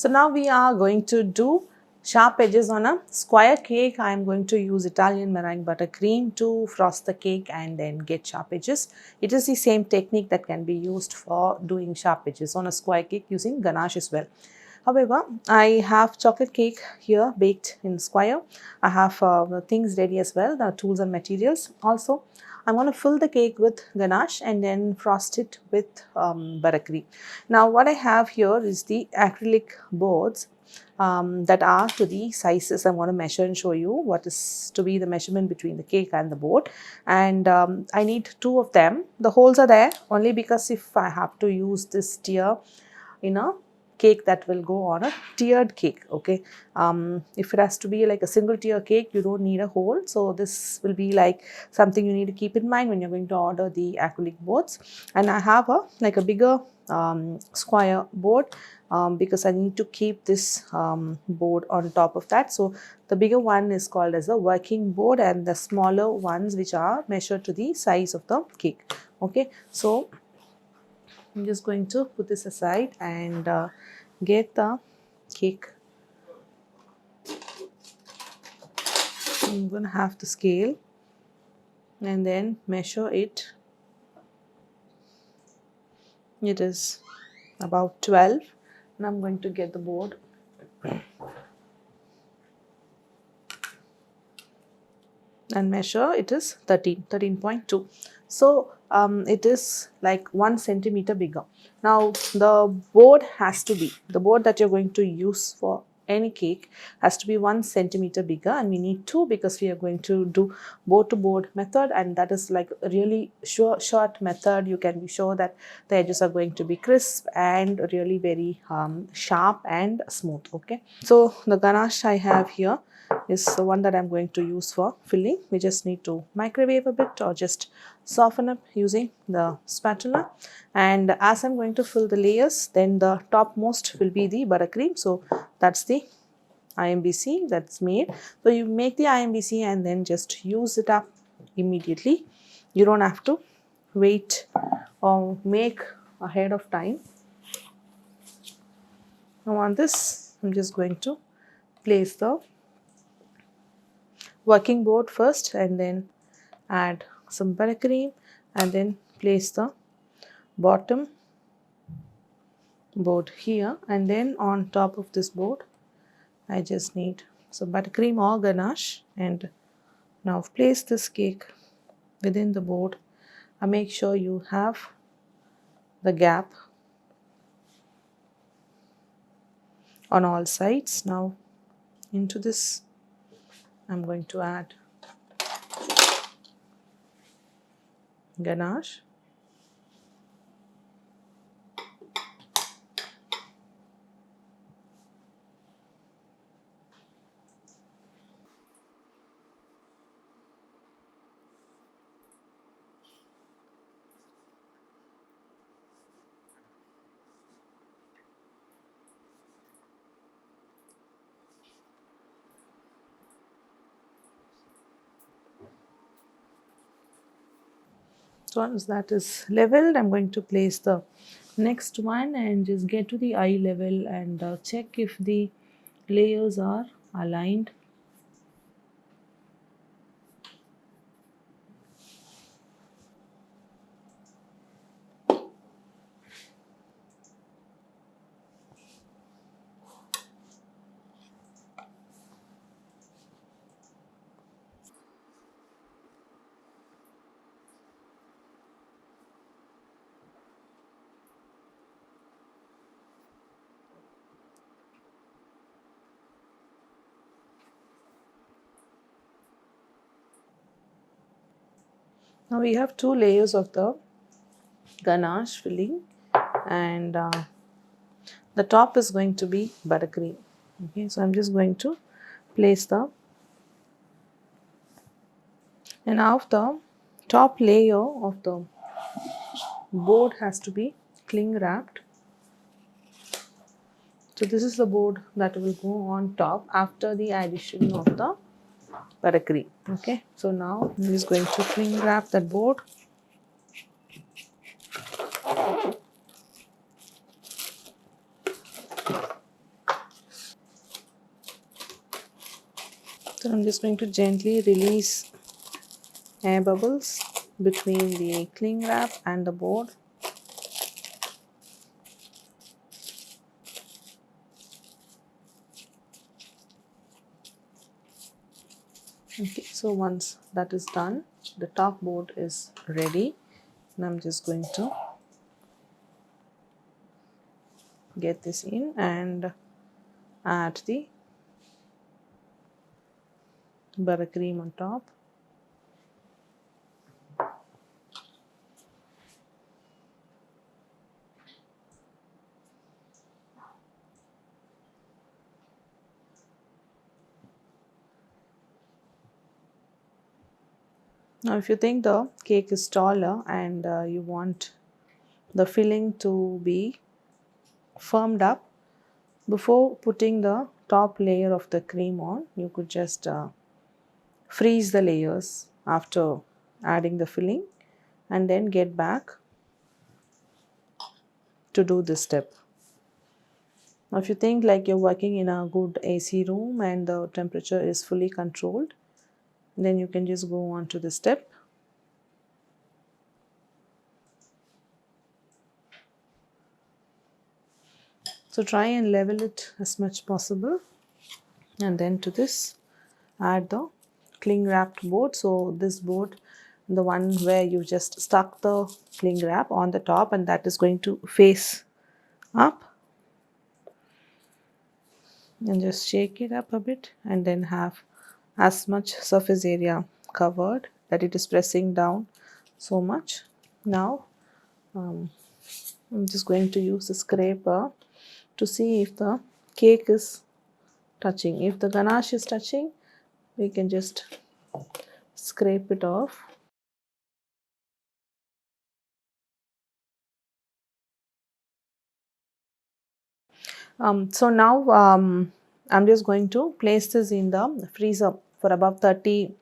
So now we are going to do sharp edges on a square cake. I am going to use Italian meringue buttercream to frost the cake and then get sharp edges. It is the same technique that can be used for doing sharp edges on a square cake using ganache as well. However, I have chocolate cake here baked in square. I have the things ready as well, the tools and materials. Also, I'm going to fill the cake with ganache and then frost it with buttercream. Now, what I have here is the acrylic boards that are to the sizes. I'm going to measure and show you what is to be the measurement between the cake and the board. And I need 2 of them. The holes are there only because if I have to use this tier in a cake, that will go on a tiered cake. Okay, if it has to be like a single tier cake, you don't need a hole. So this will be like something you need to keep in mind when you're going to order the acrylic boards. And I have a bigger square board because I need to keep this board on top of that. So the bigger one is called as a working board, and the smaller ones which are measured to the size of the cake. Okay, so I'm just going to put this aside and get the cake. I'm going to have the scale and then measure it. It is about 12, and I'm going to get the board. And measure, it is 13.2. So it is like 1 centimeter bigger. Now the board that you're going to use for any cake has to be 1 centimeter bigger, and we need 2 because we are going to do board to board method, and that is like a really short method. You can be sure that the edges are going to be crisp and really very sharp and smooth. Okay, so the ganache I have here is the one that I'm going to use for filling. We just need to microwave a bit or just soften up using the spatula. And as I'm going to fill the layers, then the topmost will be the buttercream. So that's the IMBC that's made. So you make the IMBC and then just use it up immediately. You don't have to wait or make ahead of time. Now on this, I'm just going to place the working board first and then add some buttercream and then place the bottom board here, and then on top of this board I just need some buttercream or ganache. And now place this cake within the board and make sure you have the gap on all sides. Now into this I'm going to add ganache. So once that is leveled, I'm going to place the next one and just get to the eye level and check if the layers are aligned. Now we have 2 layers of the ganache filling, and the top is going to be buttercream. Okay, so I'm just going to place the, and now the top layer of the board has to be cling wrapped. So this is the board that will go on top after the addition of the buttercream. Okay, so now I'm just going to cling wrap that board. I'm just going to gently release air bubbles between the cling wrap and the board. Okay, so once that is done, the top board is ready, and I'm just going to get this in and add the buttercream on top. Now if you think the cake is taller and you want the filling to be firmed up, before putting the top layer of the cream on, you could just freeze the layers after adding the filling and then get back to do this step. Now if you think like you're working in a good AC room and the temperature is fully controlled, then you can just go on to the step. So try and level it as much possible, and then to this add the cling wrapped board. So this board, the one where you just stuck the cling wrap on the top, and that is going to face up, and just shake it up a bit and then have as much surface area covered that it is pressing down so much. Now I'm just going to use the scraper to see if the cake is touching. If the ganache is touching, we can just scrape it off. So now I'm just going to place this in the freezer for about 30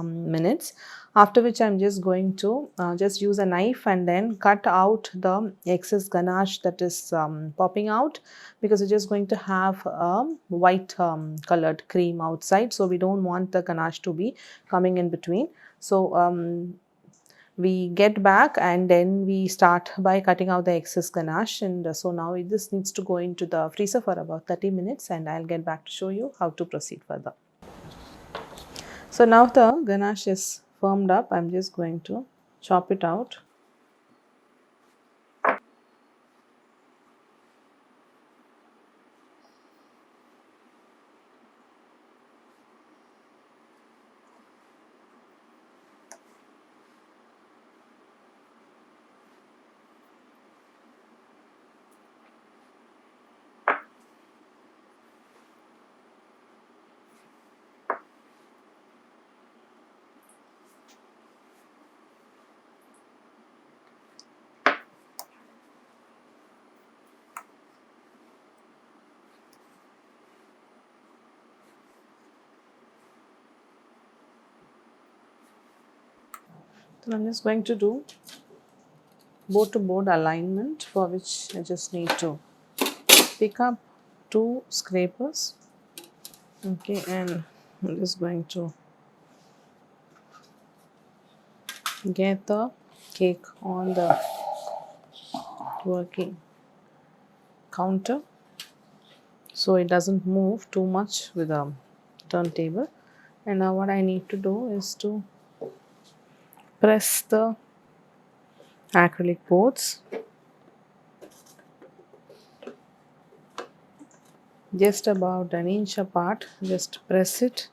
minutes, after which I'm just going to just use a knife and then cut out the excess ganache that is popping out, because it's just going to have a white colored cream outside, so we don't want the ganache to be coming in between. So we get back and then we start by cutting out the excess ganache, and so now this needs to go into the freezer for about 30 minutes, and I'll get back to show you how to proceed further. So now the ganache is firmed up. I'm just going to chop it out. So I'm just going to do board to board alignment, for which I just need to pick up two scrapers. Okay, and I'm just going to get the cake on the working counter so it doesn't move too much with a turntable. And now what I need to do is to press the acrylic boards just about an inch apart. Just press it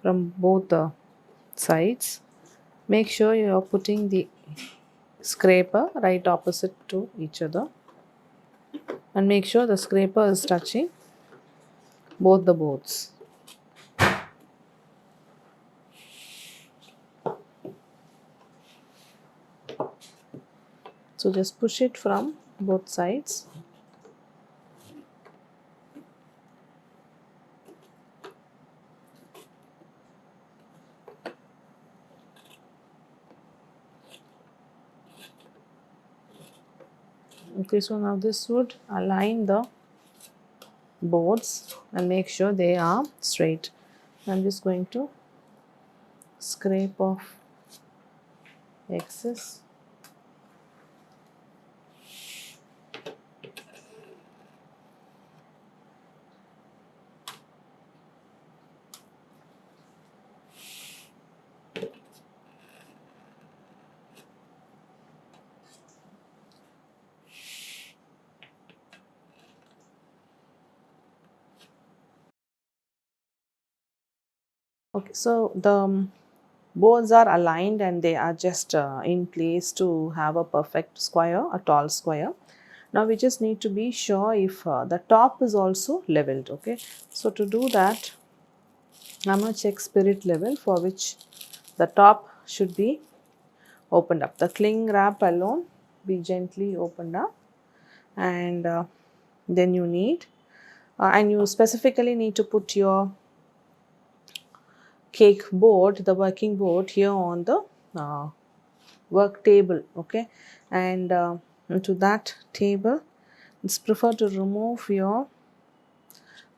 from both the sides. Make sure you are putting the scraper right opposite to each other, and make sure the scraper is touching both the boards. So just push it from both sides. Okay, so now this would align the boards and make sure they are straight. I'm just going to scrape off excess. Okay, so the boards are aligned and they are just in place to have a perfect square, a tall square. Now we just need to be sure if the top is also leveled. Okay, so to do that, I'm going to check spirit level, for which the top should be opened up. The cling wrap alone be gently opened up, and then you need and you specifically need to put your cake board, the working board, here on the work table. Okay, and into that table, it's preferred to remove your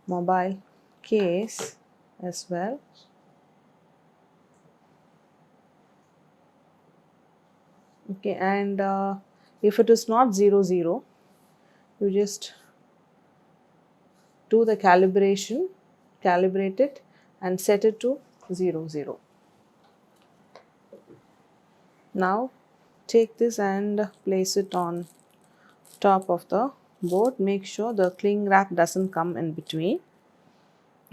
mobile case as well. Okay, and if it is not 0 0, you just do the calibration, calibrate it and set it to 0 0. Now take this and place it on top of the board. Make sure the cling wrap doesn't come in between.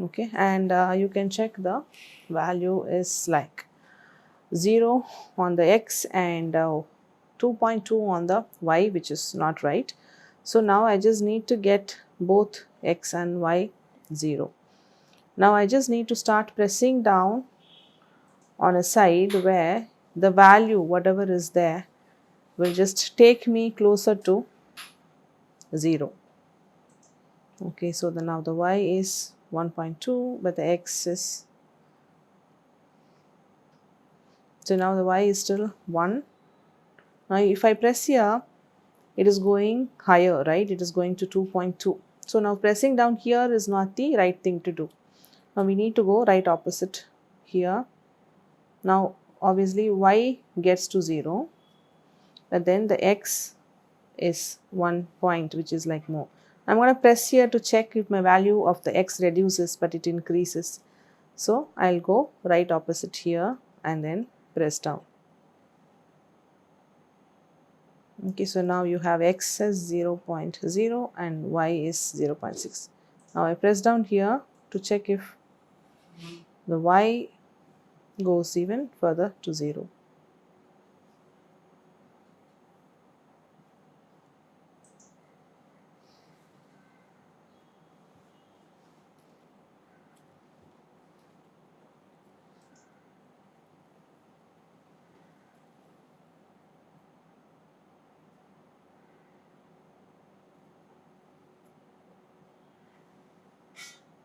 Okay, and you can check the value is like 0 on the x and 2.2 on the y, which is not right. So now I just need to get both x and y 0. Now I just need to start pressing down on a side where the value, whatever is there, will just take me closer to 0. Okay, so now the y is 1.2, but the x is, so now the y is still 1. Now if I press here, it is going higher, right? It is going to 2.2. So now pressing down here is not the right thing to do. Now we need to go right opposite here. Now obviously y gets to 0, but then the x is 1 point, which is like more. I'm going to press here to check if my value of the x reduces, but it increases. So I'll go right opposite here and then press down. Okay, so now you have x as 0.0 and y is 0.6. Now I press down here to check if the y goes even further to 0.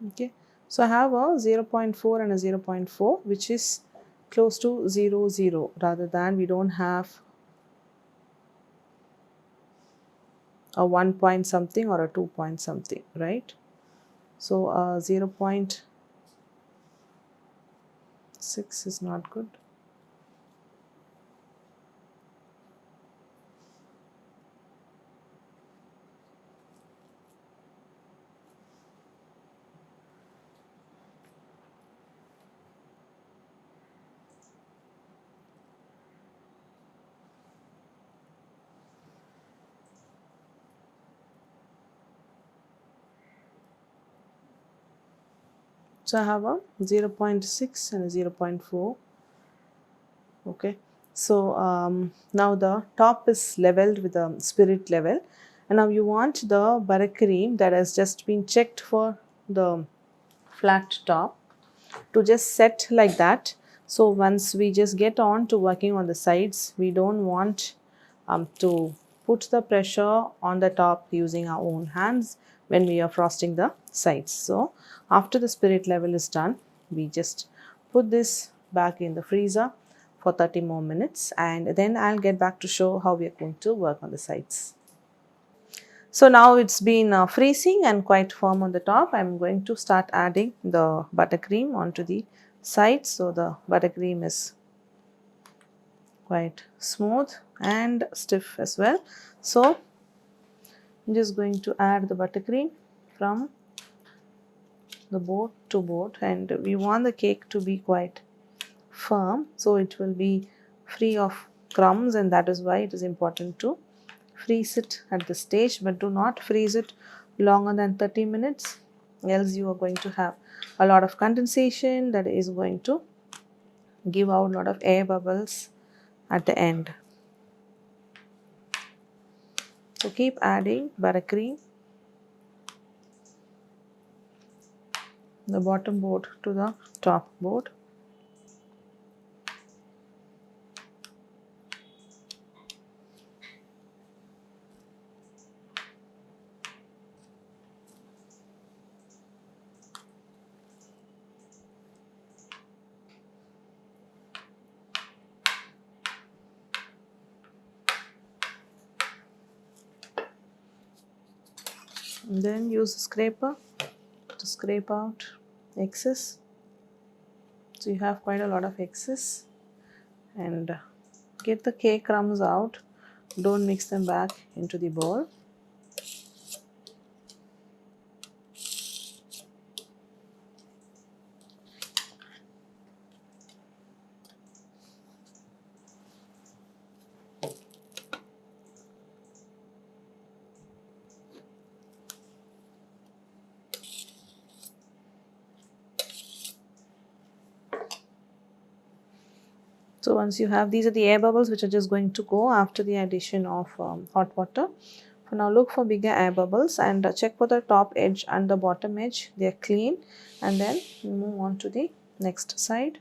Okay, so I have a 0.4 and a 0.4, which is close to 0 0, rather than we don't have a 1 point something or a 2 point something, right? So 0.6 is not good. So I have a 0.6 and a 0.4. Okay, so now the top is leveled with a spirit level, and now you want the buttercream that has just been checked for the flat top to just set like that. So once we just get on to working on the sides, we don't want to put the pressure on the top using our own hands when we are frosting the sides. So after the spirit level is done, we just put this back in the freezer for 30 more minutes, and then I'll get back to show how we are going to work on the sides. So now it's been freezing and quite firm on the top. I'm going to start adding the buttercream onto the sides. So the buttercream is quite smooth and stiff as well. So I'm just going to add the buttercream from the board to board, and we want the cake to be quite firm so it will be free of crumbs, and that is why it is important to freeze it at this stage, but do not freeze it longer than 30 minutes, else you are going to have a lot of condensation that is going to give out a lot of air bubbles at the end. So keep adding buttercream, the bottom board to the top board. And then use a scraper to scrape out excess. So you have quite a lot of excess, and get the cake crumbs out. Don't mix them back into the bowl. So once you have, these are the air bubbles which are just going to go after the addition of hot water. For now, look for bigger air bubbles and check for the top edge and the bottom edge. They are clean, and then move on to the next side.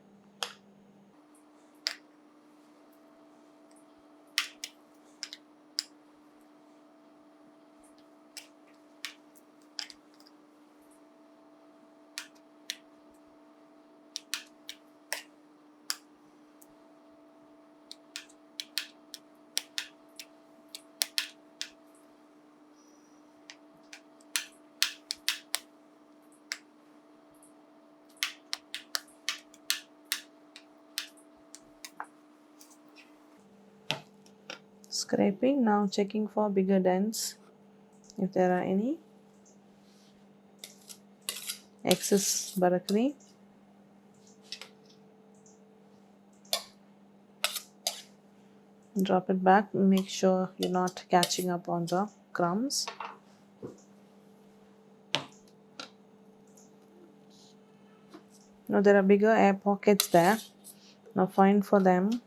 Scraping, now checking for bigger dents if there are any. Excess buttercream. Drop it back, make sure you're not catching up on the crumbs. Now there are bigger air pockets there. Now find for them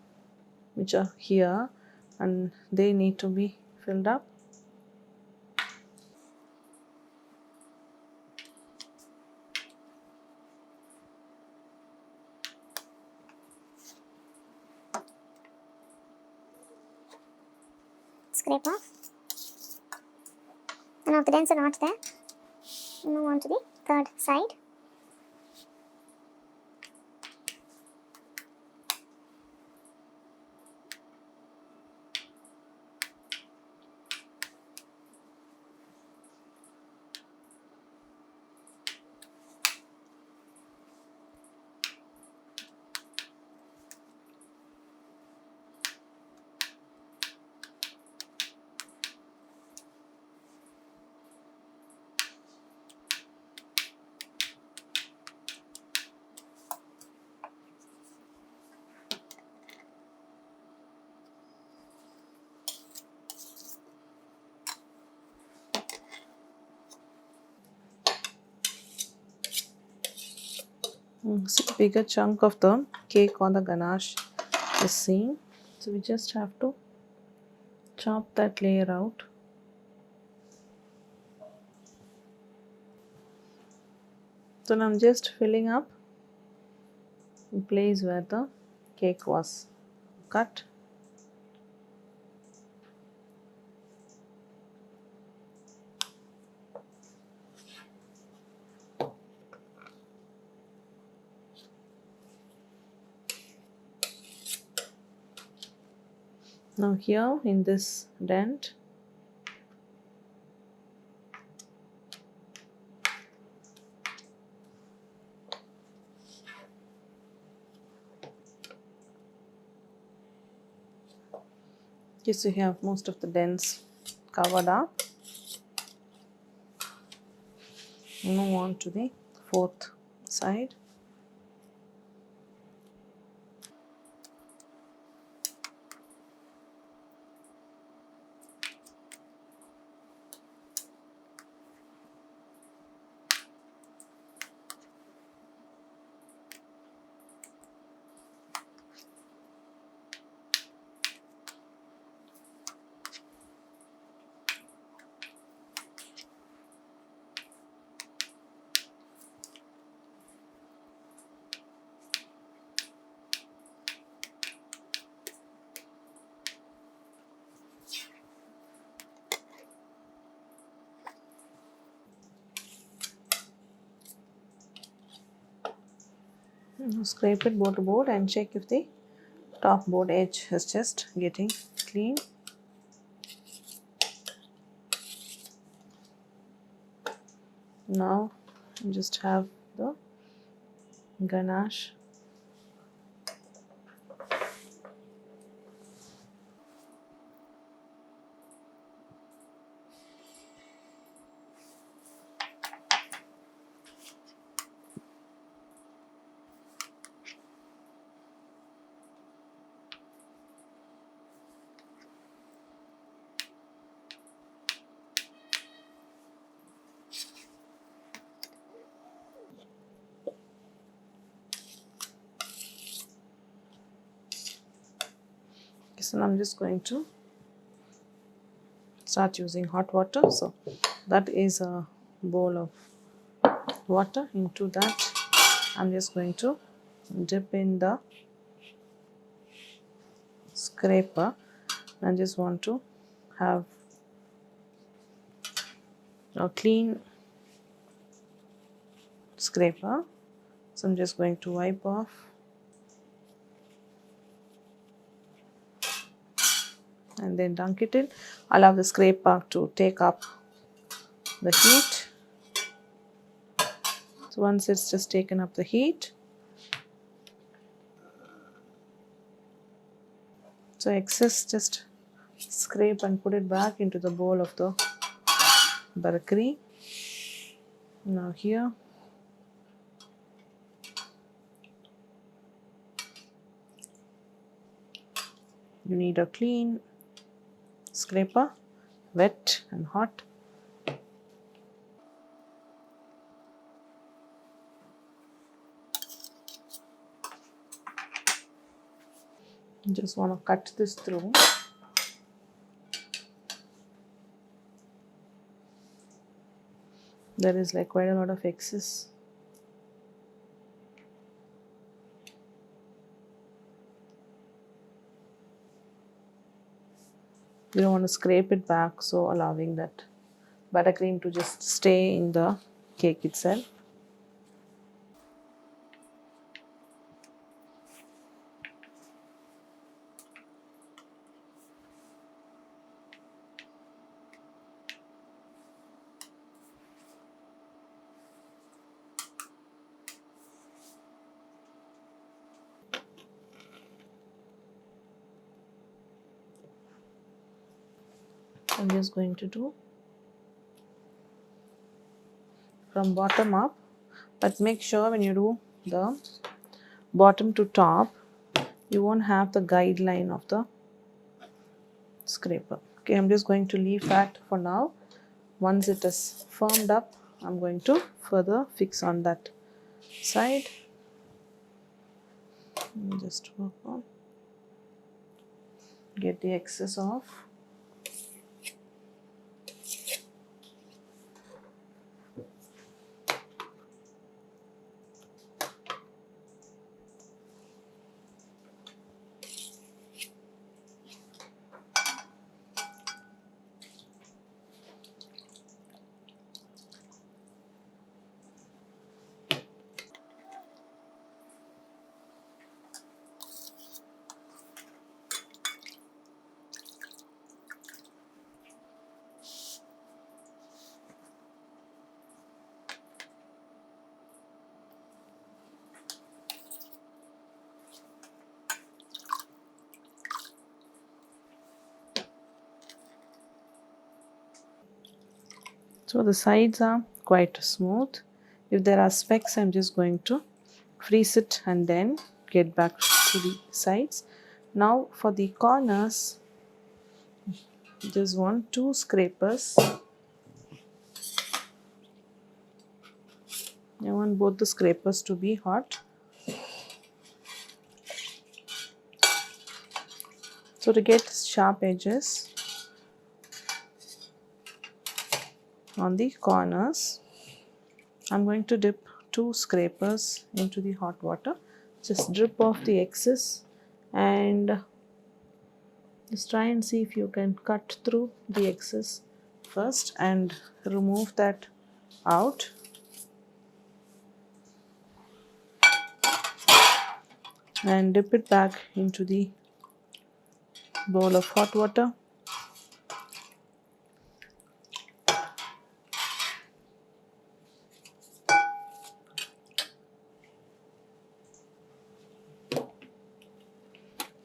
which are here, and they need to be filled up. Scrape off. And now the dents are not there, move on to the third side. So a bigger chunk of the cake or the ganache is seen. So we just have to chop that layer out. So now I'm just filling up the place where the cake was cut. Now here in this dent, Okay, so you have most of the dents covered up. Move on to the fourth side. Scrape it board to board and check if the top board edge is just getting clean. Now just have the ganache. So I'm just going to start using hot water. So that is a bowl of water. Into that I'm just going to dip in the scraper. I just want to have a clean scraper. So I'm just going to wipe off and then dunk it in. Allow the scraper to take up the heat. So once it's just taken up the heat, so excess just scrape and put it back into the bowl of the buttercream. Now here you need a clean scraper, wet and hot. You just want to cut this through. There is like quite a lot of excess. You don't want to scrape it back, so allowing that buttercream to just stay in the cake itself. I'm just going to do from bottom up, but make sure when you do the bottom to top, you won't have the guideline of the scraper. Okay, I'm just going to leave that for now. Once it is firmed up, I'm going to further fix on that side. Just work on, get the excess off. So the sides are quite smooth. If there are specks, I'm just going to freeze it and then get back to the sides. Now for the corners, just want 2 scrapers. I want both the scrapers to be hot. So to get sharp edges on the corners, I'm going to dip 2 scrapers into the hot water. Just drip off the excess and just try and see if you can cut through the excess first and remove that out. And dip it back into the bowl of hot water.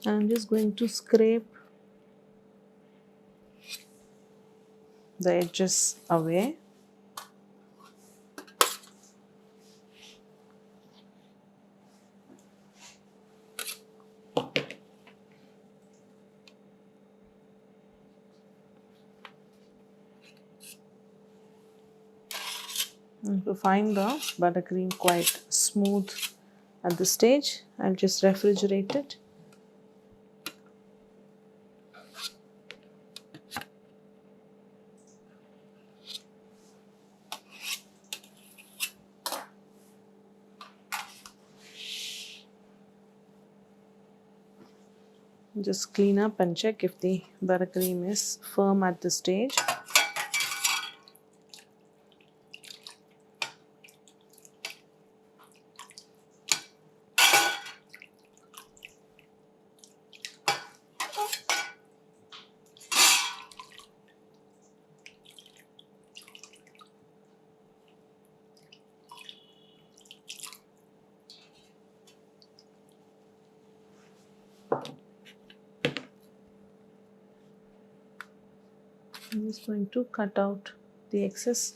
And I'm just going to scrape the edges away. And to find the buttercream quite smooth at this stage, I'll just refrigerate it. Just clean up and check if the buttercream is firm at this stage. I'm just going to cut out the excess.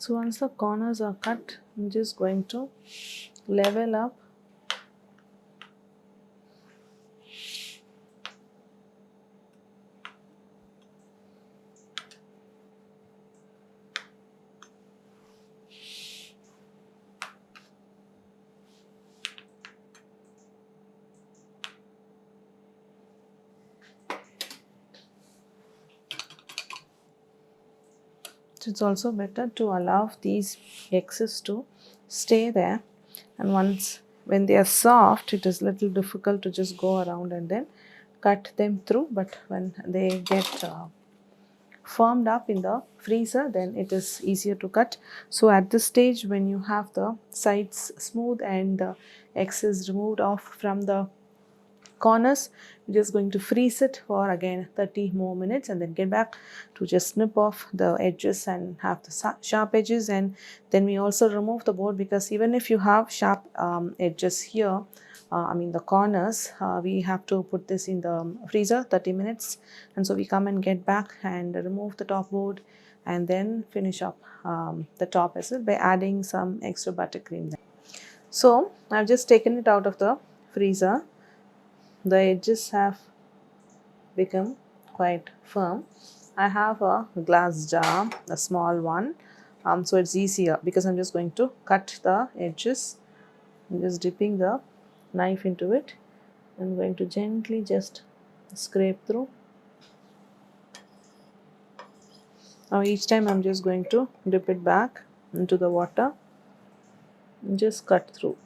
So once the corners are cut, I'm just going to level up So it's also better to allow these excess to stay there, and once when they are soft, it is little difficult to just go around and then cut them through, but when they get firmed up in the freezer, then it is easier to cut. So at this stage, when you have the sides smooth and the excess removed off from the corners, we're just going to freeze it for again 30 more minutes and then get back to just snip off the edges and have the sharp edges. And then we also remove the board, because even if you have sharp edges here, I mean the corners, we have to put this in the freezer 30 minutes, and so we come and get back and remove the top board and then finish up the top as well by adding some extra buttercream. So I've just taken it out of the freezer. The edges have become quite firm. I have a glass jar, a small one, so it's easier because I'm just going to cut the edges. I'm just dipping the knife into it. I'm going to gently just scrape through. Now each time I'm just going to dip it back into the water and just cut through.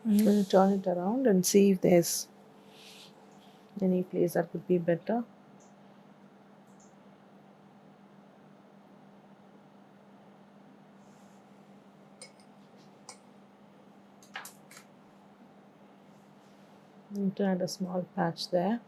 I'm going to turn it around and see if there's any place that would be better. I'm going to add a small patch there.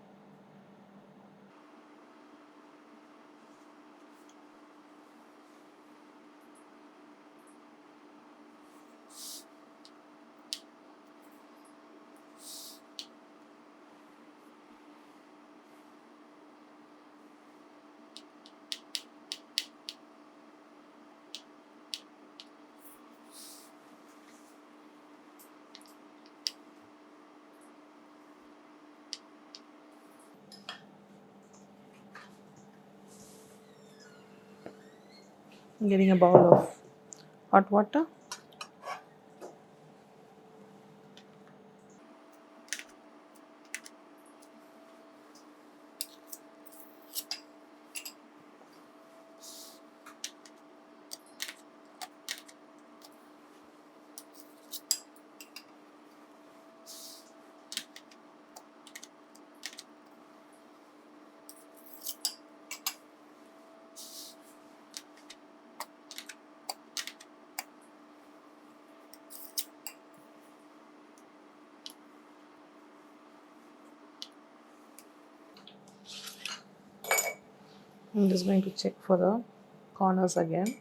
I'm getting a bowl of hot water. I'm just going to check for the corners again.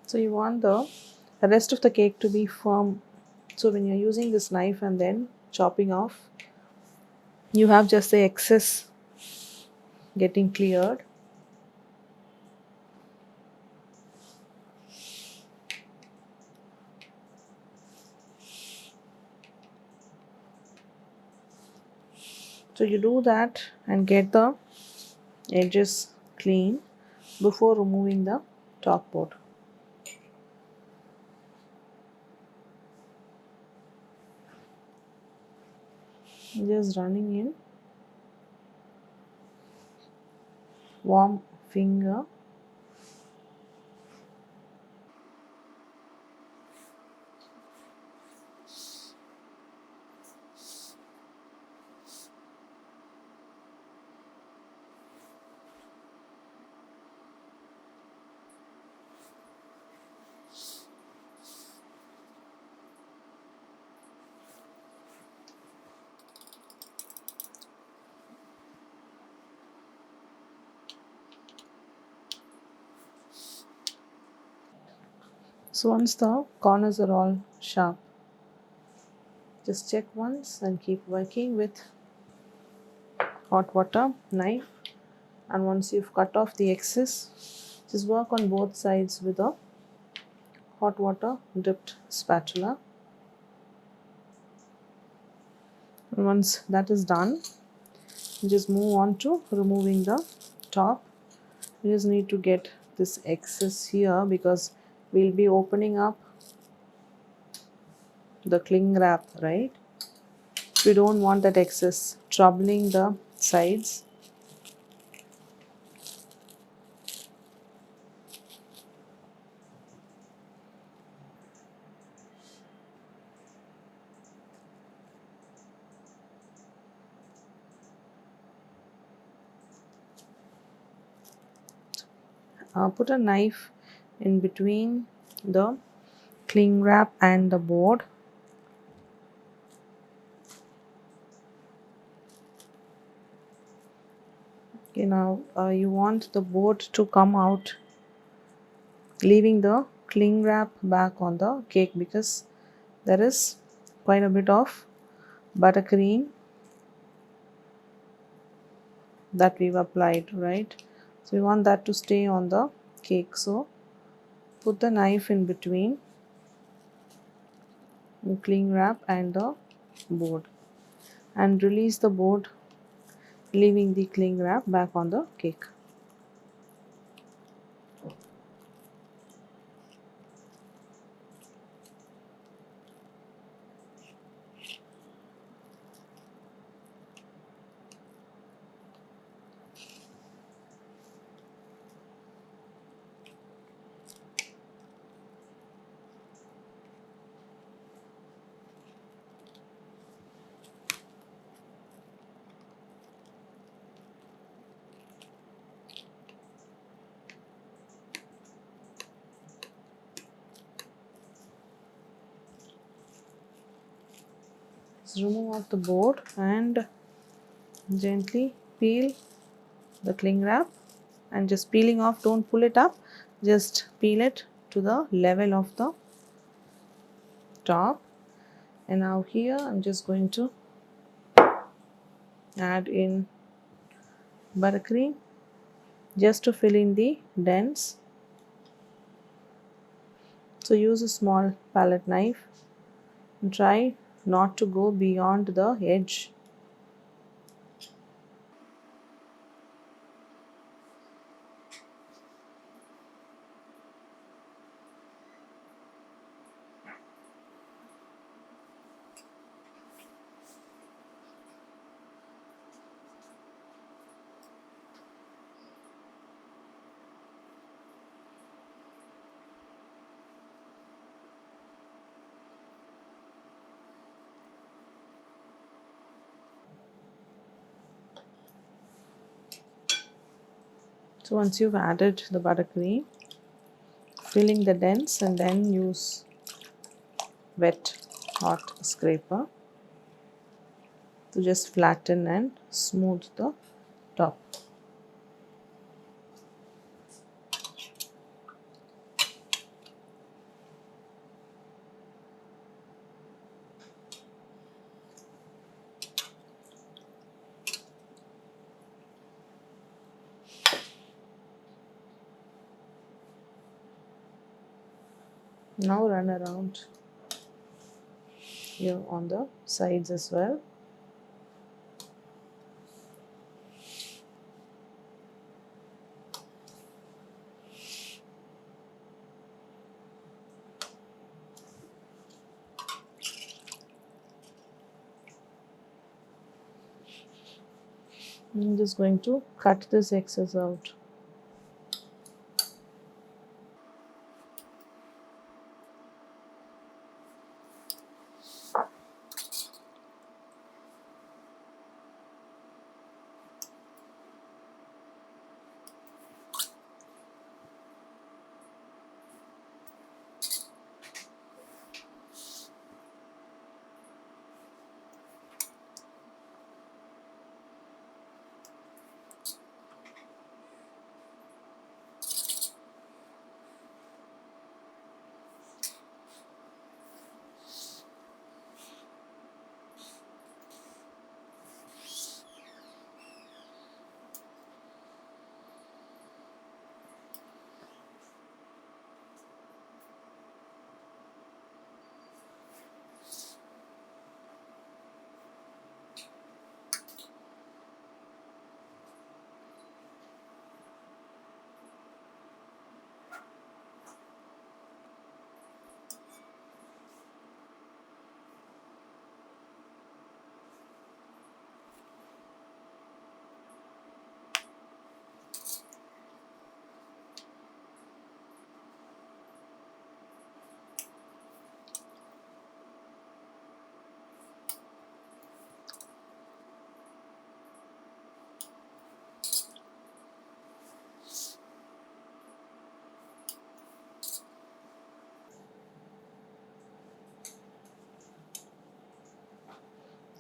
So you want the rest of the cake to be firm. So when you're using this knife and then chopping off, you have just the excess getting cleared. So you do that and get the edges clean before removing the top coat. Just running in warm finger. So once the corners are all sharp, just check once and keep working with hot water knife. And once you've cut off the excess, just work on both sides with a hot water dipped spatula. And once that is done, just move on to removing the top. You just need to get this excess here because we'll be opening up the cling wrap, right? We don't want that excess troubling the sides. Put a knife in between the cling wrap and the board. Okay, now you want the board to come out, leaving the cling wrap back on the cake because there is quite a bit of buttercream that we've applied, right? So we want that to stay on the cake. So put the knife in between the cling wrap and the board and release the board, leaving the cling wrap back on the cake. Just remove off the board and gently peel the cling wrap, and just peeling off, don't pull it up, just peel it to the level of the top. And now here I'm just going to add in buttercream just to fill in the dents. So use a small palette knife and try not to go beyond the edge. So once you've added the buttercream, filling the dents, and then use wet hot scraper to just flatten and smooth the top. Now run around here on the sides as well. I'm just going to cut this excess out.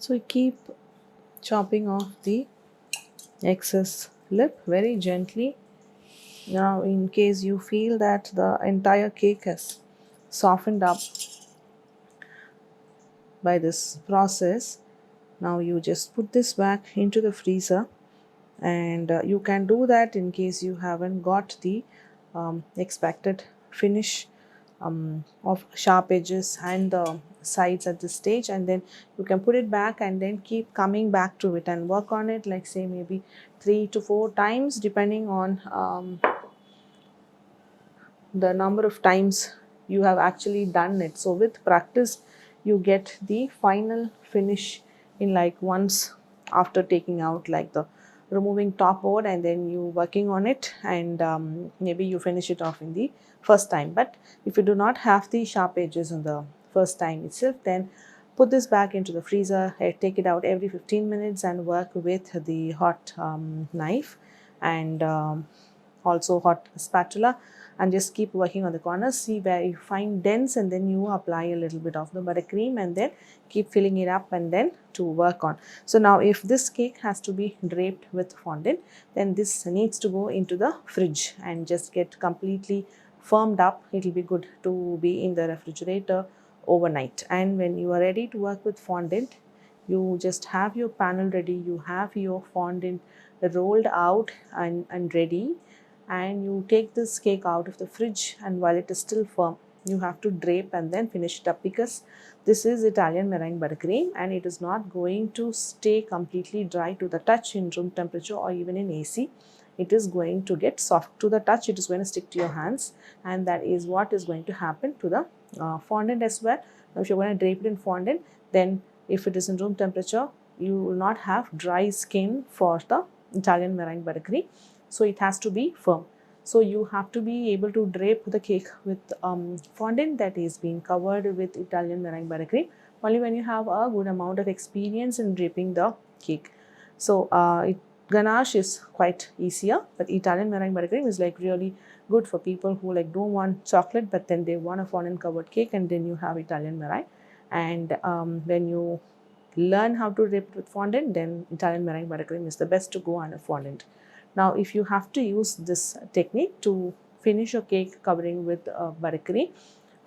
So keep chopping off the excess lip very gently. Now, in case you feel that the entire cake has softened up by this process, now you just put this back into the freezer, and you can do that in case you haven't got the expected finish of sharp edges and the sides at this stage, and then you can put it back and then keep coming back to it and work on it, like say maybe 3 to 4 times depending on the number of times you have actually done it. So with practice you get the final finish in like once, after taking out like the removing top board and then you working on it, and maybe you finish it off in the first time. But if you do not have the sharp edges in the first time itself, then put this back into the freezer, take it out every 15 minutes and work with the hot knife and also hot spatula, and just keep working on the corners. See where you find dents, and then you apply a little bit of the buttercream and then keep filling it up and then to work on. So now if this cake has to be draped with fondant, then this needs to go into the fridge and just get completely firmed up. It will be good to be in the refrigerator overnight. And when you are ready to work with fondant, you just have your panel ready, you have your fondant rolled out and ready, and you take this cake out of the fridge, and while it is still firm, you have to drape and then finish it up, because this is Italian meringue buttercream and it is not going to stay completely dry to the touch in room temperature or even in AC. It is going to get soft to the touch, it is going to stick to your hands, and that is what is going to happen to the fondant as well. Now if you're going to drape it in fondant, then if it is in room temperature, you will not have dry skin for the Italian meringue buttercream. So it has to be firm. So you have to be able to drape the cake with fondant that is being covered with Italian meringue buttercream only when you have a good amount of experience in draping the cake. So ganache is quite easier, but Italian meringue buttercream is like really good for people who like don't want chocolate but then they want a fondant covered cake, and then you have Italian meringue. And when you learn how to drape it with fondant, then Italian meringue buttercream is the best to go on a fondant. Now, if you have to use this technique to finish your cake covering with buttercream,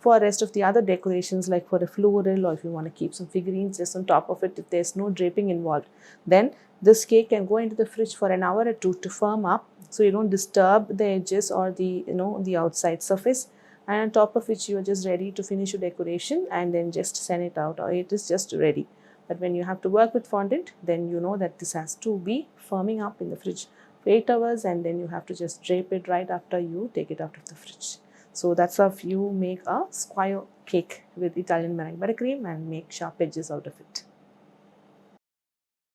for rest of the other decorations like for a floral, or if you want to keep some figurines just on top of it, if there's no draping involved, then this cake can go into the fridge for an hour or two to firm up, so you don't disturb the edges or the the outside surface, and on top of which you are just ready to finish your decoration and then just send it out, or it is just ready. But when you have to work with fondant, then you know that this has to be firming up in the fridge for 8 hours, and then you have to just drape it right after you take it out of the fridge. So that's how you make a square cake with Italian meringue buttercream and make sharp edges out of it.